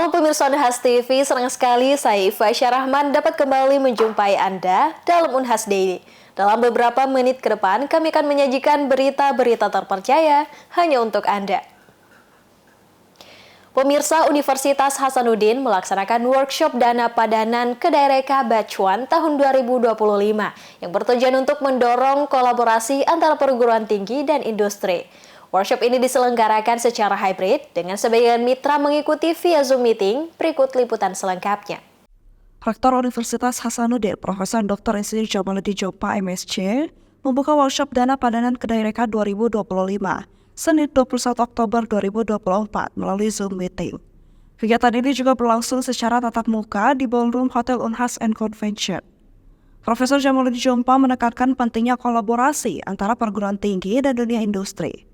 Halo pemirsa Unhas TV, senang sekali saya Iva Syarahman dapat kembali menjumpai Anda dalam Unhas Daily. Dalam beberapa menit ke depan, kami akan menyajikan berita-berita terpercaya hanya untuk Anda. Pemirsa Universitas Hasanuddin melaksanakan workshop dana padanan Kedaireka Bacuan tahun 2025 yang bertujuan untuk mendorong kolaborasi antara perguruan tinggi dan industri. Workshop ini diselenggarakan secara hybrid dengan sebagian mitra mengikuti via Zoom meeting. Berikut liputan selengkapnya. Rektor Universitas Hasanuddin, Profesor Dr. Insinyur Jamaluddin Jompa MSc, membuka workshop dana padanan Kedaireka 2025, Senin 21 Oktober 2024 melalui Zoom meeting. Kegiatan ini juga berlangsung secara tatap muka di Ballroom Hotel Unhas and Convention. Profesor Jamaluddin Jompa menekankan pentingnya kolaborasi antara perguruan tinggi dan dunia industri.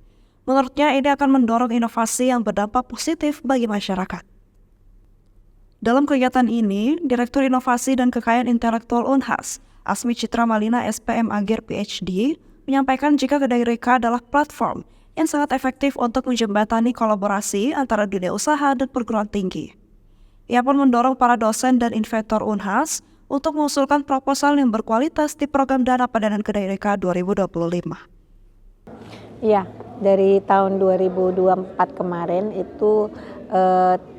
Menurutnya, ini akan mendorong inovasi yang berdampak positif bagi masyarakat. Dalam kegiatan ini, Direktur Inovasi dan Kekayaan Intelektual Unhas, Asmi Citra Malina SPM Agir PhD, menyampaikan jika Kedaireka adalah platform yang sangat efektif untuk menjembatani kolaborasi antara dunia usaha dan perguruan tinggi. Ia pun mendorong para dosen dan inventor Unhas untuk mengusulkan proposal yang berkualitas di program dana padanan Kedaireka 2025. Iya, dari tahun 2024 kemarin itu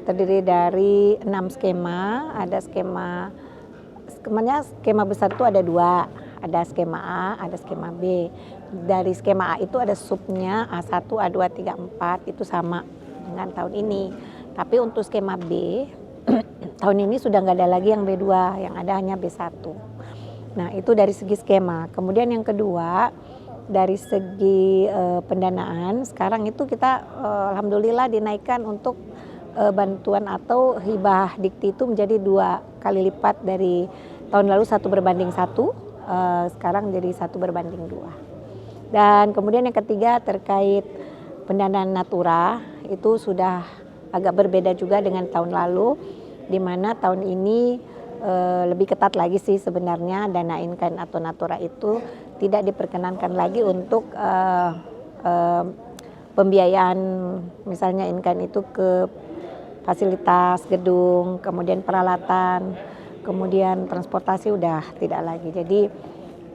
terdiri dari 6 skema. Ada skema besar itu ada 2, ada skema A, ada skema B. Dari skema A itu ada subnya A1, A2, A3, A4 itu sama dengan tahun ini. Tapi untuk skema B tahun ini sudah nggak ada lagi yang B2, yang ada hanya B1. Nah itu dari segi skema. Kemudian yang kedua, dari segi pendanaan, sekarang itu kita alhamdulillah dinaikkan untuk bantuan atau hibah dikti itu menjadi 2 kali lipat dari tahun lalu 1:1, sekarang jadi 1:2. Dan kemudian yang ketiga terkait pendanaan Natura, itu sudah agak berbeda juga dengan tahun lalu, di mana tahun ini lebih ketat lagi sih sebenarnya. Dana in-kind atau Natura itu tidak diperkenankan lagi untuk pembiayaan misalnya in-kind itu ke fasilitas gedung, kemudian peralatan, kemudian transportasi udah tidak lagi. Jadi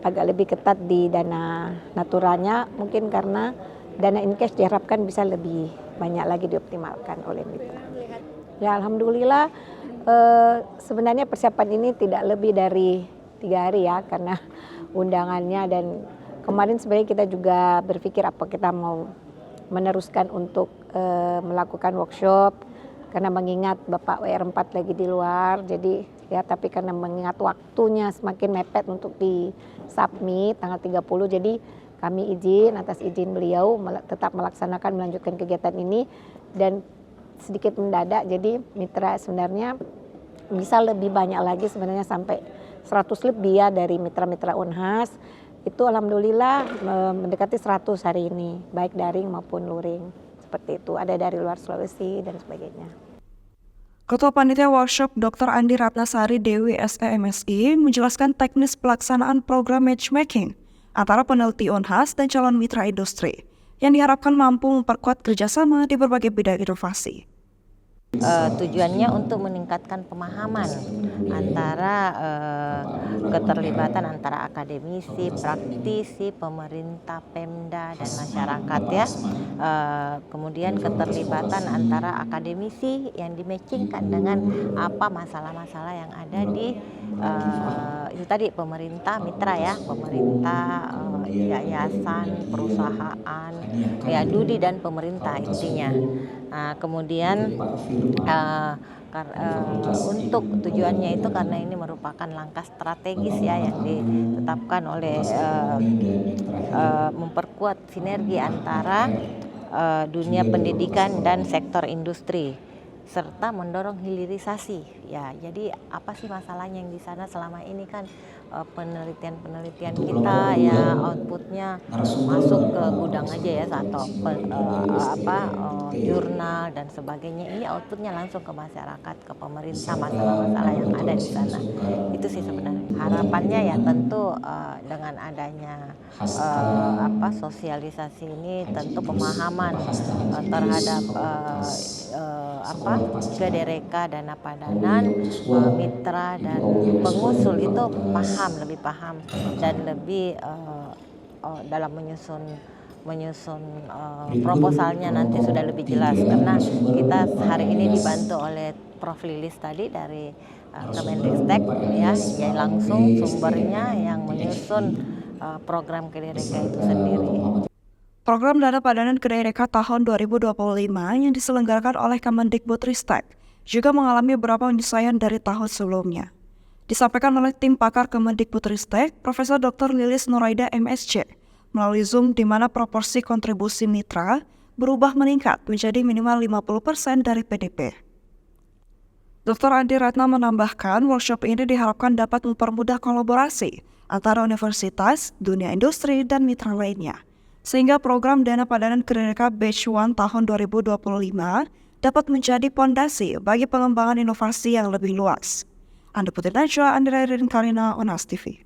agak lebih ketat di dana naturanya, mungkin karena dana in-cash diharapkan bisa lebih banyak lagi dioptimalkan oleh mitra. Ya alhamdulillah sebenarnya persiapan ini tidak lebih dari 3 hari ya, karena undangannya, dan kemarin sebenarnya kita juga berpikir apa kita mau meneruskan untuk melakukan workshop, karena mengingat Bapak WR4 lagi di luar, jadi ya tapi karena mengingat waktunya semakin mepet untuk di submit tanggal 30, jadi kami izin atas izin beliau tetap melaksanakan melanjutkan kegiatan ini, dan sedikit mendadak jadi mitra sebenarnya bisa lebih banyak lagi sebenarnya sampai 100 lebih ya dari mitra-mitra Unhas. Itu alhamdulillah mendekati 100 hari ini, baik daring maupun luring. Seperti itu, ada dari luar Sulawesi dan sebagainya. Ketua Panitia Workshop Dr. Andi Ratnasari Dewi SEMSI menjelaskan teknis pelaksanaan program matchmaking antara peneliti Unhas dan calon mitra industri yang diharapkan mampu memperkuat kerjasama di berbagai bidang inovasi. Tujuannya untuk meningkatkan pemahaman antara keterlibatan antara akademisi, praktisi, pemerintah, Pemda, dan masyarakat ya. Kemudian keterlibatan antara akademisi yang dimatchingkan dengan apa masalah-masalah yang ada di itu tadi pemerintah mitra ya, pemerintah, yayasan, perusahaan, ya Dudi dan pemerintah intinya. Kemudian untuk tujuannya itu karena ini merupakan langkah strategis ya yang ditetapkan oleh memperkuat sinergi antara dunia pendidikan dan sektor industri, serta mendorong hilirisasi ya. Jadi apa sih masalahnya yang di sana selama ini kan penelitian kita ya outputnya masuk ke gudang aja ya, atau jurnal dan sebagainya. Ini outputnya langsung ke masyarakat, ke pemerintah, masalah-masalah yang ada di sana. Itu sih sebenarnya. harapannya ya tentu dengan adanya sosialisasi ini tentu pemahaman terhadap Gadereka Dana Padanan, mitra dan pengusul itu lebih paham dan lebih dalam menyusun proposalnya nanti sudah lebih jelas, karena kita hari ini dibantu oleh Prof. Lilis tadi dari Kemendiktek ya, yang langsung sumbernya yang menyusun program Gadereka itu sendiri. Program Dana Padanan Gadereka tahun 2025 yang diselenggarakan oleh Kemendikbudristek juga mengalami beberapa penyesuaian dari tahun sebelumnya. Disampaikan oleh tim pakar Kemendikbudristek, Profesor Dr. Lilis Nuraida MSc, melalui Zoom di mana proporsi kontribusi mitra berubah meningkat menjadi minimal 50% dari PDB. Dr. Andi Ratna menambahkan, workshop ini diharapkan dapat mempermudah kolaborasi antara universitas, dunia industri, dan mitra lainnya, sehingga program Dana Padanan Gadereka Batch 1 tahun 2025 dapat menjadi pondasi bagi pengembangan inovasi yang lebih luas. Anda Putri Najwa, Andrea Karina, Onas TV.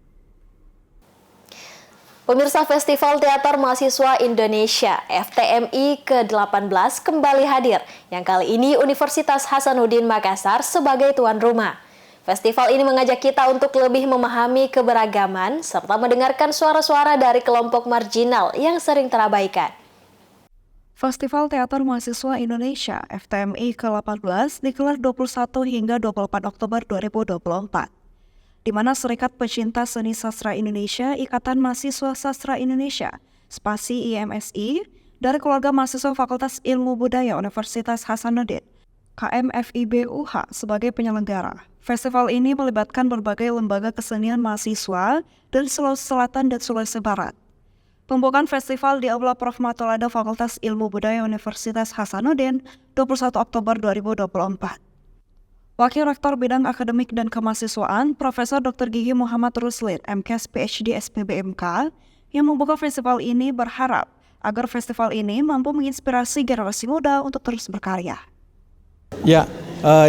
Pemirsa, Festival Teater Mahasiswa Indonesia FTMI ke-18 kembali hadir, yang kali ini Universitas Hasanuddin Makassar sebagai tuan rumah. Festival ini mengajak kita untuk lebih memahami keberagaman serta mendengarkan suara-suara dari kelompok marginal yang sering terabaikan. Festival Teater Mahasiswa Indonesia FTMI ke-18 digelar 21 hingga 24 Oktober 2024. Di mana Serikat Pecinta Seni Sastra Indonesia, Ikatan Mahasiswa Sastra Indonesia, Spasi IMSI, dari keluarga mahasiswa Fakultas Ilmu Budaya Universitas Hasanuddin, KMFIB-UH sebagai penyelenggara. Festival ini melibatkan berbagai lembaga kesenian mahasiswa dari Sulawesi Selatan dan Sulawesi Barat. Pembukaan festival di Aula Prof. Matolada Fakultas Ilmu Budaya Universitas Hasanuddin 21 Oktober 2024. Wakil Rektor Bidang Akademik dan Kemahasiswaan, Profesor Dr. Gigi Muhammad Ruslin, MKes PhD SPBMK, yang membuka festival ini berharap agar festival ini mampu menginspirasi generasi muda untuk terus berkarya. Ya,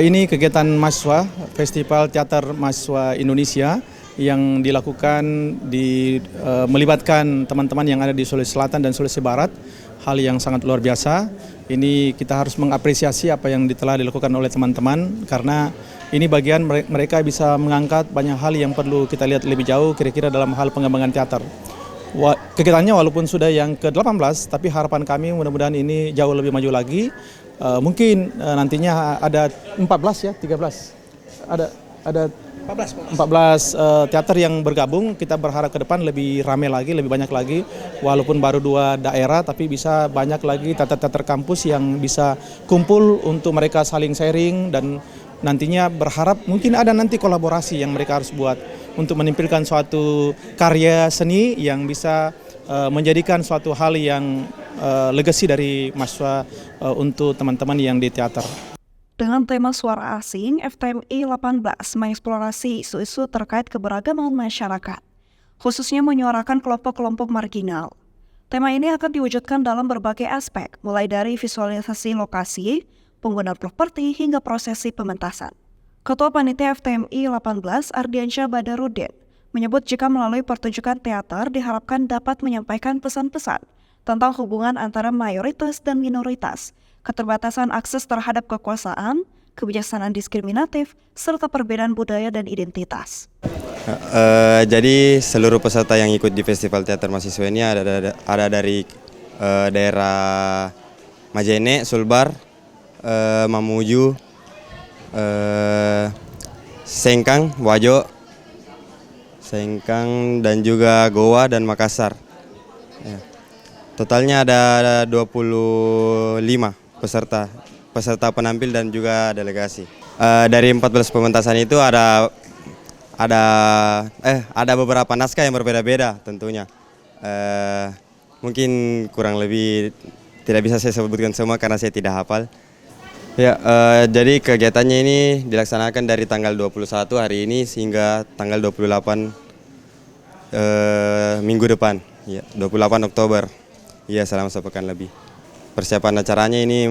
ini kegiatan mahasiswa, Festival Teater Mahasiswa Indonesia yang dilakukan melibatkan teman-teman yang ada di Sulawesi Selatan dan Sulawesi Barat. Hal yang sangat luar biasa. Ini kita harus mengapresiasi apa yang telah dilakukan oleh teman-teman, karena ini bagian mereka bisa mengangkat banyak hal yang perlu kita lihat lebih jauh kira-kira dalam hal pengembangan teater. Kegiatannya walaupun sudah yang ke-18, tapi harapan kami mudah-mudahan ini jauh lebih maju lagi. Mungkin nantinya ada 13 ya, 13. Ada 14 teater yang bergabung. Kita berharap ke depan lebih ramai lagi, lebih banyak lagi. Walaupun baru 2 daerah, tapi bisa banyak lagi teater-teater kampus yang bisa kumpul untuk mereka saling sharing, dan nantinya berharap mungkin ada nanti kolaborasi yang mereka harus buat untuk menampilkan suatu karya seni yang bisa menjadikan suatu hal yang legasi dari mahasiswa untuk teman-teman yang di teater. Dengan tema Suara Asing, FTMI 18 mengeksplorasi isu-isu terkait keberagaman masyarakat, khususnya menyuarakan kelompok-kelompok marginal. Tema ini akan diwujudkan dalam berbagai aspek, mulai dari visualisasi lokasi, penggunaan properti, hingga prosesi pementasan. Ketua Panitia FTMI 18, Ardiansyah Badarudin, menyebut jika melalui pertunjukan teater diharapkan dapat menyampaikan pesan-pesan tentang hubungan antara mayoritas dan minoritas, keterbatasan akses terhadap kekuasaan, kebijaksanaan diskriminatif, serta perbedaan budaya dan identitas. Jadi seluruh peserta yang ikut di Festival Teater Mahasiswa ini ada dari daerah Majene, Sulbar, Mamuju, Sengkang, Wajo, dan juga Goa dan Makassar. Ya. Totalnya ada 25 peserta penampil dan juga delegasi. Dari 14 pementasan itu ada beberapa naskah yang berbeda-beda tentunya. Mungkin kurang lebih tidak bisa saya sebutkan semua karena saya tidak hafal. Ya, jadi kegiatannya ini dilaksanakan dari tanggal 21 hari ini hingga tanggal 28 minggu depan, ya, 28 Oktober. Iya, selama sepekan lebih. Persiapan acaranya ini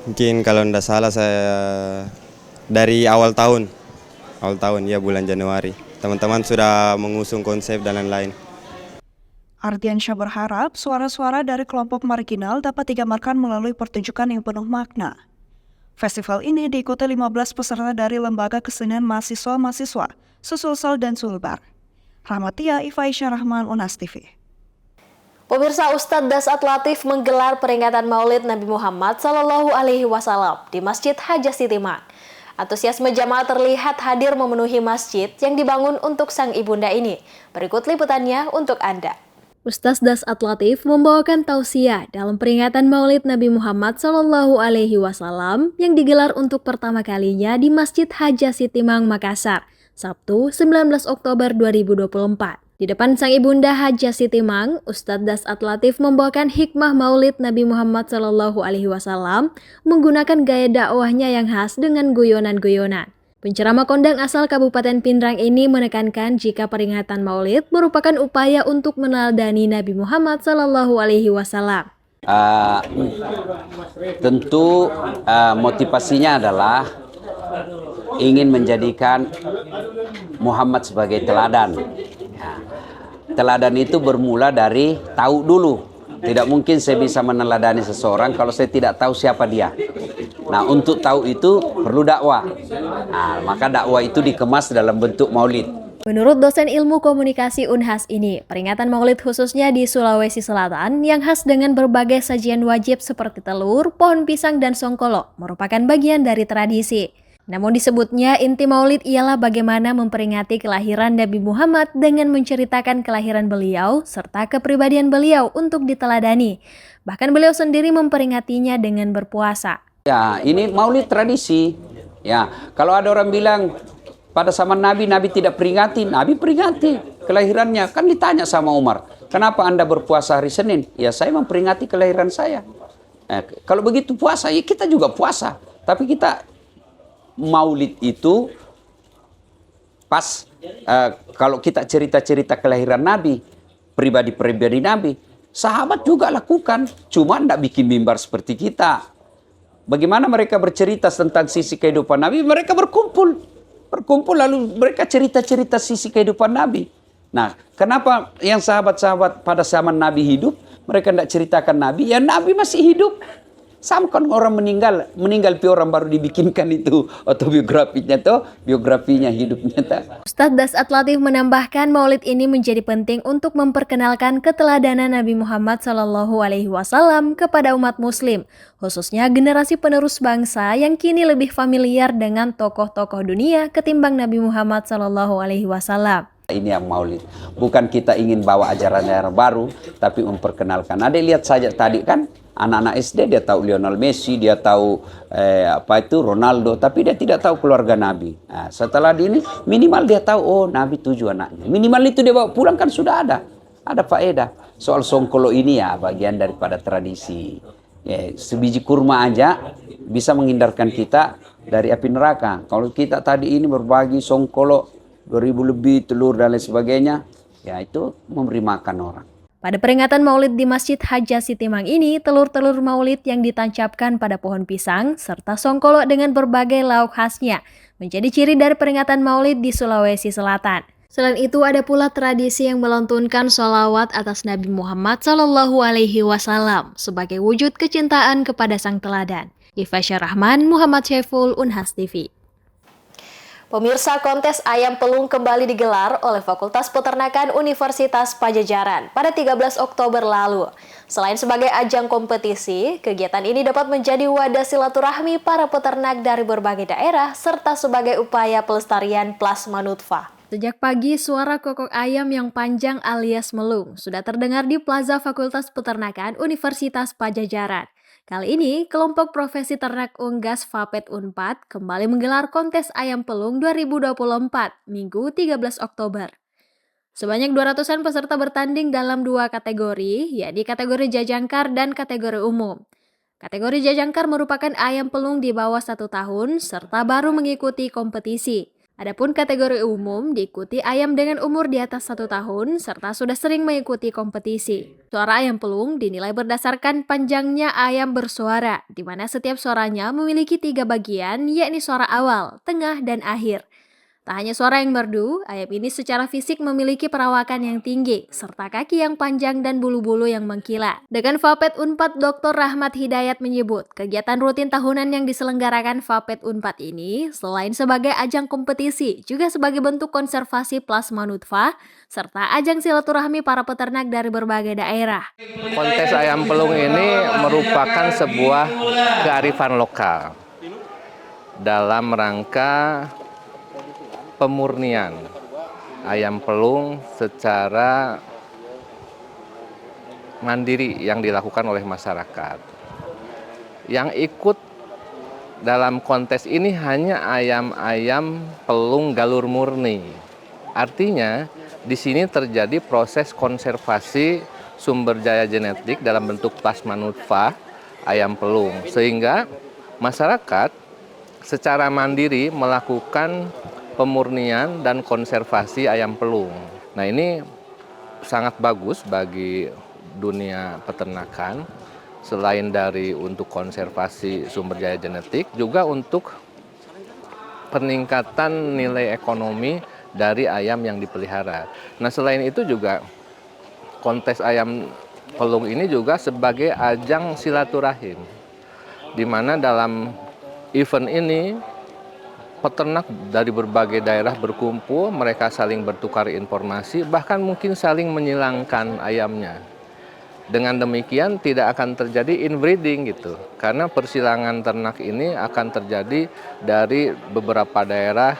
mungkin kalau tidak salah saya dari awal tahun awal tahun, ya bulan Januari. Teman-teman sudah mengusung konsep dan lain-lain. Ardiansyah berharap suara-suara dari kelompok marginal dapat digambarkan melalui pertunjukan yang penuh makna. Festival ini diikuti 15 peserta dari Lembaga Kesenian Mahasiswa-Mahasiswa, Susulsel dan Sulbar. Rahmatia Ifaisyah Rahman, Unas TV. Pemirsa, Ustadz Dasat Latif menggelar peringatan Maulid Nabi Muhammad SAW di Masjid Haja Sitimang. Antusiasme jamaah terlihat hadir memenuhi masjid yang dibangun untuk sang ibunda ini. Berikut liputannya untuk Anda. Ustadz Dasat Latif membawakan tausiah dalam peringatan Maulid Nabi Muhammad SAW yang digelar untuk pertama kalinya di Masjid Haja Sitimang, Makassar, Sabtu 19 Oktober 2024. Di depan sang ibunda Haja Sitimang, Ustadz Dasat Latif membawakan hikmah Maulid Nabi Muhammad SAW menggunakan gaya dakwahnya yang khas dengan guyonan-guyonan. Penceramah kondang asal Kabupaten Pindrang ini menekankan jika peringatan Maulid merupakan upaya untuk meneladani Nabi Muhammad SAW. Tentu motivasinya adalah ingin menjadikan Muhammad sebagai teladan. Ya. Teladan itu bermula dari tahu dulu. Tidak mungkin saya bisa meneladani seseorang kalau saya tidak tahu siapa dia. Nah, untuk tahu itu perlu dakwah. Nah, maka dakwah itu dikemas dalam bentuk maulid. Menurut dosen ilmu komunikasi Unhas ini, peringatan Maulid khususnya di Sulawesi Selatan yang khas dengan berbagai sajian wajib seperti telur, pohon pisang, dan songkolo merupakan bagian dari tradisi. Namun disebutnya inti Maulid ialah bagaimana memperingati kelahiran Nabi Muhammad dengan menceritakan kelahiran beliau serta kepribadian beliau untuk diteladani. Bahkan beliau sendiri memperingatinya dengan berpuasa. Ya, ini Maulid tradisi. Ya, kalau ada orang bilang pada zaman Nabi tidak peringati, Nabi peringati kelahirannya. Kan ditanya sama Umar, kenapa Anda berpuasa hari Senin? Ya, saya memperingati kelahiran saya. Kalau begitu puasa, ya kita juga puasa. Tapi kita Maulid itu pas kalau kita cerita-cerita kelahiran Nabi, pribadi-pribadi Nabi, sahabat juga lakukan, cuma tidak bikin mimbar seperti kita. Bagaimana mereka bercerita tentang sisi kehidupan Nabi? Mereka berkumpul lalu mereka cerita-cerita sisi kehidupan Nabi. Nah, kenapa yang sahabat-sahabat pada zaman Nabi hidup, mereka tidak ceritakan Nabi? Ya Nabi masih hidup. Sama kan orang meninggal pi orang baru dibikinkan itu biografinya hidupnya. Ustadz Dasat Latif menambahkan Maulid ini menjadi penting untuk memperkenalkan keteladanan Nabi Muhammad SAW kepada umat Muslim, khususnya generasi penerus bangsa yang kini lebih familiar dengan tokoh-tokoh dunia ketimbang Nabi Muhammad SAW. Ini yang Maulid, bukan kita ingin bawa ajaran yang baru, tapi memperkenalkan. Ada lihat saja tadi kan. Anak-anak SD dia tahu Lionel Messi, dia tahu Ronaldo, tapi dia tidak tahu keluarga Nabi. Nah, setelah ini minimal dia tahu Nabi 7 anaknya. Minimal itu dia bawa pulang kan sudah ada faedah. Soal songkolo ini ya bagian daripada tradisi. Ya, sebiji kurma aja bisa menghindarkan kita dari api neraka. Kalau kita tadi ini berbagi songkolo 2000 lebih telur dan lain sebagainya, ya itu memberi makan orang. Pada peringatan Maulid di Masjid Haja Sitimang ini, telur-telur Maulid yang ditancapkan pada pohon pisang serta songkolo dengan berbagai lauk khasnya menjadi ciri dari peringatan Maulid di Sulawesi Selatan. Selain itu, ada pula tradisi yang melantunkan sholawat atas Nabi Muhammad SAW sebagai wujud kecintaan kepada sang teladan. Ifaisyah Rahman, Muhammad Syaiful, Unhas TV. Pemirsa, kontes ayam pelung kembali digelar oleh Fakultas Peternakan Universitas Padjadjaran pada 13 Oktober lalu. Selain sebagai ajang kompetisi, kegiatan ini dapat menjadi wadah silaturahmi para peternak dari berbagai daerah serta sebagai upaya pelestarian plasma nutfah. Sejak pagi, suara kokok ayam yang panjang alias melung sudah terdengar di Plaza Fakultas Peternakan Universitas Padjadjaran. Kali ini, kelompok profesi ternak unggas Fapet Unpad kembali menggelar kontes ayam pelung 2024, Minggu 13 Oktober. Sebanyak 200-an peserta bertanding dalam 2 kategori, yakni kategori jajangkar dan kategori umum. Kategori jajangkar merupakan ayam pelung di bawah 1 tahun serta baru mengikuti kompetisi. Adapun kategori umum diikuti ayam dengan umur di atas 1 tahun serta sudah sering mengikuti kompetisi. Suara ayam pelung dinilai berdasarkan panjangnya ayam bersuara, di mana setiap suaranya memiliki 3 bagian, yakni suara awal, tengah, dan akhir. Tak hanya suara yang merdu, ayam ini secara fisik memiliki perawakan yang tinggi, serta kaki yang panjang dan bulu-bulu yang mengkilat. Dekan Vapet Unpad Dr. Rahmat Hidayat menyebut, kegiatan rutin tahunan yang diselenggarakan Vapet Unpad ini, selain sebagai ajang kompetisi, juga sebagai bentuk konservasi plasma nutfah, serta ajang silaturahmi para peternak dari berbagai daerah. Kontes ayam pelung ini merupakan sebuah kearifan lokal dalam rangka pemurnian ayam pelung secara mandiri yang dilakukan oleh masyarakat. Yang ikut dalam kontes ini hanya ayam-ayam pelung galur murni. Artinya di sini terjadi proses konservasi sumber daya genetik dalam bentuk plasma nutfah ayam pelung, sehingga masyarakat secara mandiri melakukan pemurnian dan konservasi ayam pelung. Nah, ini sangat bagus bagi dunia peternakan, selain dari untuk konservasi sumber daya genetik, juga untuk peningkatan nilai ekonomi dari ayam yang dipelihara. Nah, selain itu juga kontes ayam pelung ini juga sebagai ajang silaturahim, di mana dalam event ini peternak dari berbagai daerah berkumpul, mereka saling bertukar informasi, bahkan mungkin saling menyilangkan ayamnya. Dengan demikian tidak akan terjadi inbreeding gitu, karena persilangan ternak ini akan terjadi dari beberapa daerah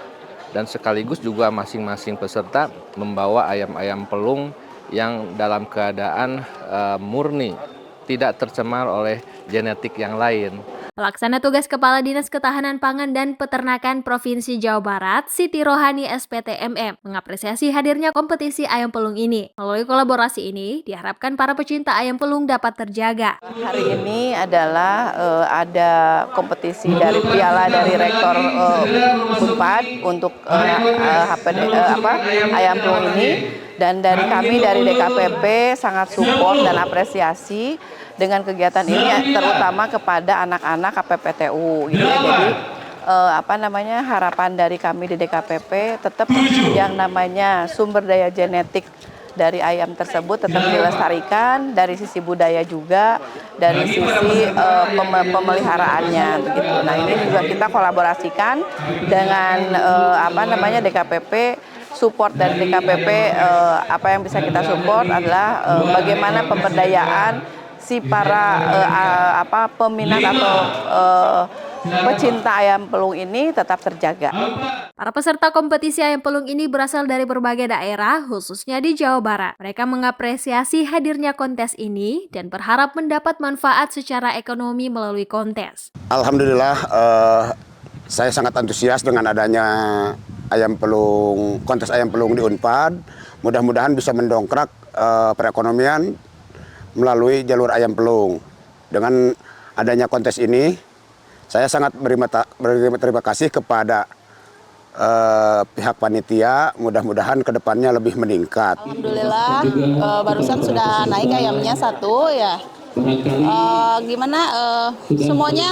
dan sekaligus juga masing-masing peserta membawa ayam-ayam pelung yang dalam keadaan murni, tidak tercemar oleh genetik yang lain. Pelaksana tugas Kepala Dinas Ketahanan Pangan dan Peternakan Provinsi Jawa Barat, Siti Rohani SPTMM, mengapresiasi hadirnya kompetisi ayam pelung ini. Melalui kolaborasi ini, diharapkan para pecinta ayam pelung dapat terjaga. Hari ini adalah ada kompetisi dari piala dari Rektor Unpad untuk ayam pelung ini, dan dari kami dari DKPP sangat support dan apresiasi dengan kegiatan ini, terutama kepada anak-anak KPPTU gitu ya. Jadi harapan dari kami di DKPP tetap yang namanya sumber daya genetik dari ayam tersebut tetap dilestarikan, dari sisi budaya juga, dari sisi pemeliharaannya begitu. Nah, ini juga kita kolaborasikan dengan DKPP. Support dari DKPP, apa yang bisa kita support adalah bagaimana pemberdayaan si para peminat atau pecinta ayam pelung ini tetap terjaga. Para peserta kompetisi ayam pelung ini berasal dari berbagai daerah, khususnya di Jawa Barat. Mereka mengapresiasi hadirnya kontes ini dan berharap mendapat manfaat secara ekonomi melalui kontes. Alhamdulillah, saya sangat antusias dengan adanya kontes ayam pelung di Unpad. Mudah-mudahan bisa mendongkrak perekonomian melalui jalur ayam pelung. Dengan adanya kontes ini, saya sangat berterima kasih kepada pihak panitia. Mudah-mudahan kedepannya lebih meningkat. Alhamdulillah, barusan sudah naik ayamnya satu ya. Semuanya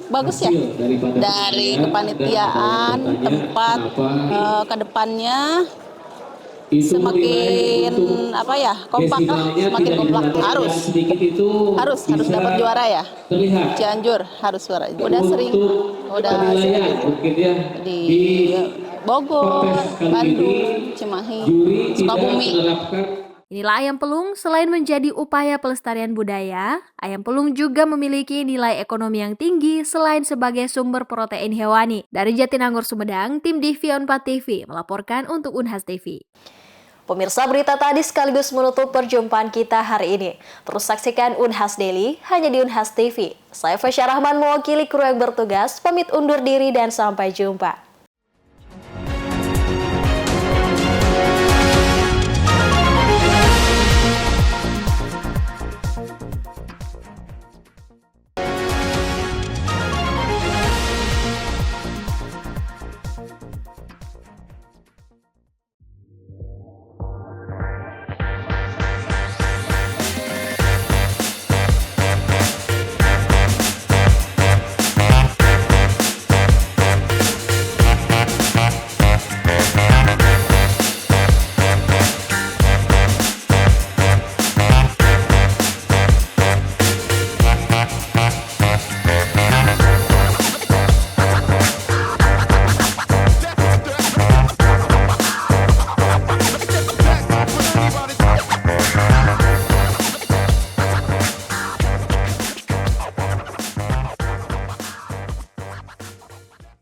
bagus ya, dari kepanitiaan, tempat, kedepannya semakin kompak lah, semakin kompak. Harus dapat juara ya. Cianjur harus juara. Udah sering di Bogor, Bandung, Cimahi, Sukabumi. Inilah ayam pelung, selain menjadi upaya pelestarian budaya, ayam pelung juga memiliki nilai ekonomi yang tinggi selain sebagai sumber protein hewani. Dari Jatinangor, Sumedang, tim DV4 TV melaporkan untuk Unhas TV. Pemirsa, berita tadi sekaligus menutup perjumpaan kita hari ini. Terus saksikan Unhas Daily hanya di Unhas TV. Saya Fasya Rahman mewakili kru yang bertugas, pamit undur diri dan sampai jumpa.